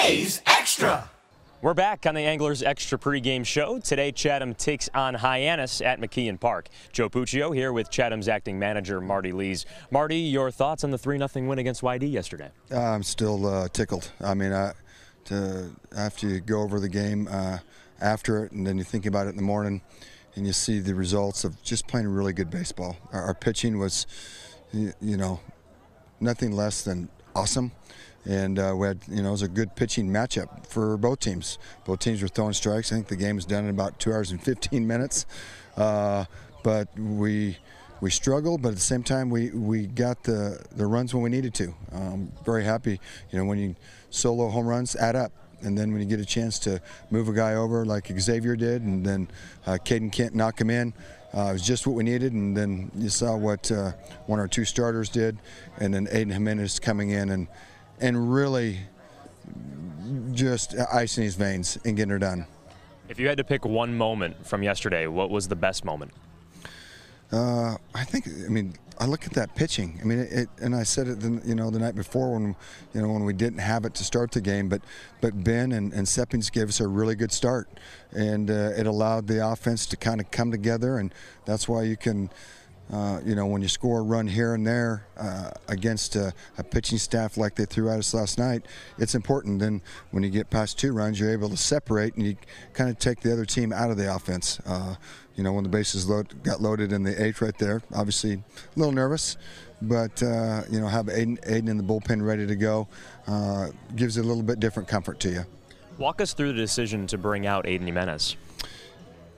Today's Extra. We're back on the Anglers Extra pregame show. Today, Chatham takes on Hyannis at McKeon Park. Joe Puccio here with Chatham's acting manager, Marty Lees. Marty, your thoughts on the 3-0 win against YD yesterday? I'm still tickled. I mean, after you go over the game after it, and then you think about it in the morning, and you see the results of just playing really good baseball. Our pitching was, nothing less than awesome. And we had, it was a good pitching matchup for both teams. Both teams were throwing strikes. I think the game was done in about 2 hours and 15 minutes. But we struggled, but at the same time, we got the runs when we needed to. Very happy, when you solo home runs add up. And then when you get a chance to move a guy over like Xavier did, and then Caden Kent knock him in, it was just what we needed. And then you saw what one of our two starters did, and then Aiden Hyannis coming in and really just icing his veins and getting her done. If you had to pick one moment from yesterday, what was the best moment? I look at that pitching. And I said it, the night before when we didn't have it to start the game. But Ben and Seppings gave us a really good start, and it allowed the offense to kind of come together. And that's why you can, when you score a run here and there against a pitching staff like they threw at us last night, it's important. Then when you get past 2 runs, you're able to separate and you kind of take the other team out of the offense. When the bases got loaded in the 8th right there, obviously a little nervous, but have Aiden in the bullpen ready to go gives it a little bit different comfort to you. Walk us through the decision to bring out Aiden Hyannis.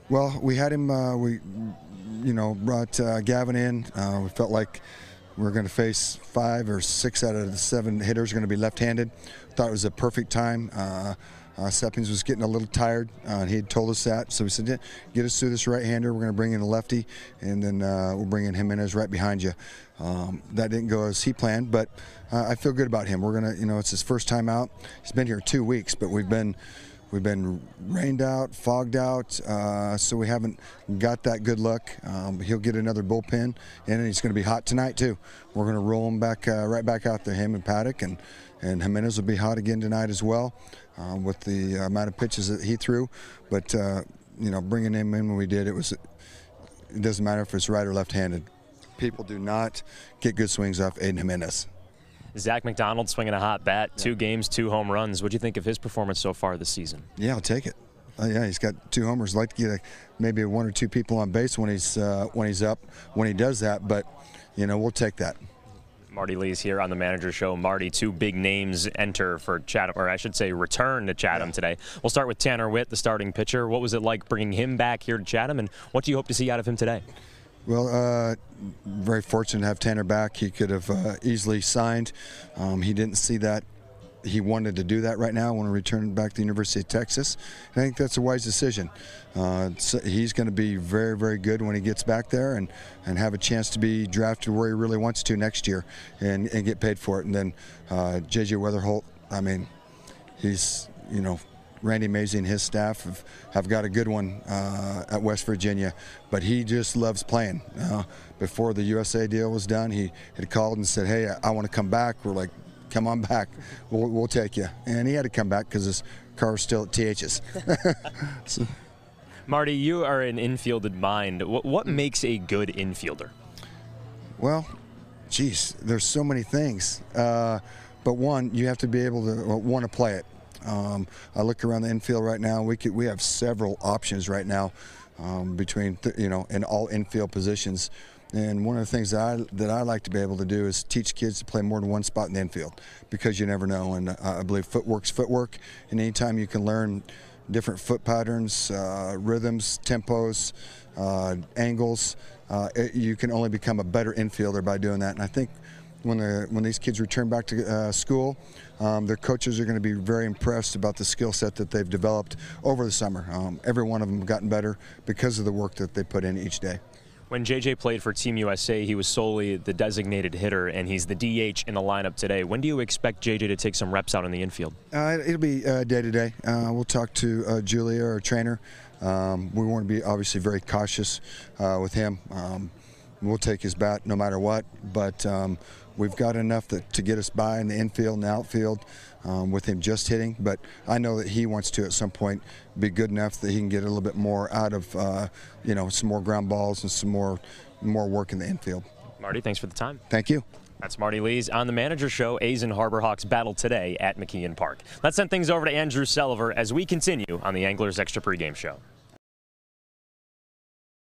Well, we had him. Brought Gavin in. We felt like we were going to face 5 or 6 out of the 7 hitters are going to be left-handed. Thought it was a perfect time. Seppings was getting a little tired, and he had told us that. So we said, get us through this right-hander. We're going to bring in a lefty, and then we'll bring in Hyannis right behind you. That didn't go as he planned, but I feel good about him. We're going to, it's his first time out. He's been here 2 weeks, but we've been rained out, fogged out, so we haven't got that good luck. He'll get another bullpen, and he's going to be hot tonight too. We're going to roll him back, right back out there, him and Paddock, and Hyannis will be hot again tonight as well, with the amount of pitches that he threw. But bringing him in when we did, it doesn't matter if it's right or left-handed. People do not get good swings off Aiden Hyannis. Zach McDonald swinging a hot bat, 2 games, 2 home runs. What do you think of his performance so far this season? Yeah, I'll take it. Yeah, he's got 2 homers. I'd like to get maybe 1 or 2 people on base when he's up, when he does that. But we'll take that. Marty Lees here on the Manager Show. Marty, 2 big names enter for Chatham, or I should say return to Chatham today. We'll start with Tanner Witt, the starting pitcher. What was it like bringing him back here to Chatham, and what do you hope to see out of him today? Well, very fortunate to have Tanner back. He could have easily signed. He didn't see that. He wanted to do that right now. I want to return back to the University of Texas. And I think that's a wise decision. So he's going to be very, very good when he gets back there and have a chance to be drafted where he really wants to next year and get paid for it. And then J.J. Weatherholt, he's, Randy Mazey and his staff have got a good one at West Virginia, but he just loves playing. Before the USA deal was done, he had called and said, hey, I want to come back. We're like, come on back. We'll take you. And he had to come back because his car was still at TH's. So. Marty, you are an infielded mind. What makes a good infielder? Well, geez, there's so many things. But one, you have to be able to want to play it. I look around the infield right now. We have several options right now between in all infield positions. And one of the things that I like to be able to do is teach kids to play more than one spot in the infield, because you never know. And I believe footwork's footwork. And anytime you can learn different foot patterns, rhythms, tempos, angles, you can only become a better infielder by doing that. And I think when these kids return back to school, their coaches are going to be very impressed about the skill set that they've developed over the summer. Every one of them have gotten better because of the work that they put in each day. When JJ played for Team USA, he was solely the designated hitter, and he's the DH in the lineup today. When do you expect JJ to take some reps out in the infield? It'll be day to day. We'll talk to Julia, our trainer. We want to be obviously very cautious with him. we'll take his bat no matter what. But we've got enough to get us by in the infield and the outfield with him just hitting. But I know that he wants to at some point be good enough that he can get a little bit more out of some more ground balls and some more work in the infield. Marty, thanks for the time. Thank you. That's Marty Lees on the Manager Show. A's and Harbor Hawks battle today at McKeon Park. Let's send things over to Andrew Selliver as we continue on the Anglers Extra Pregame Show.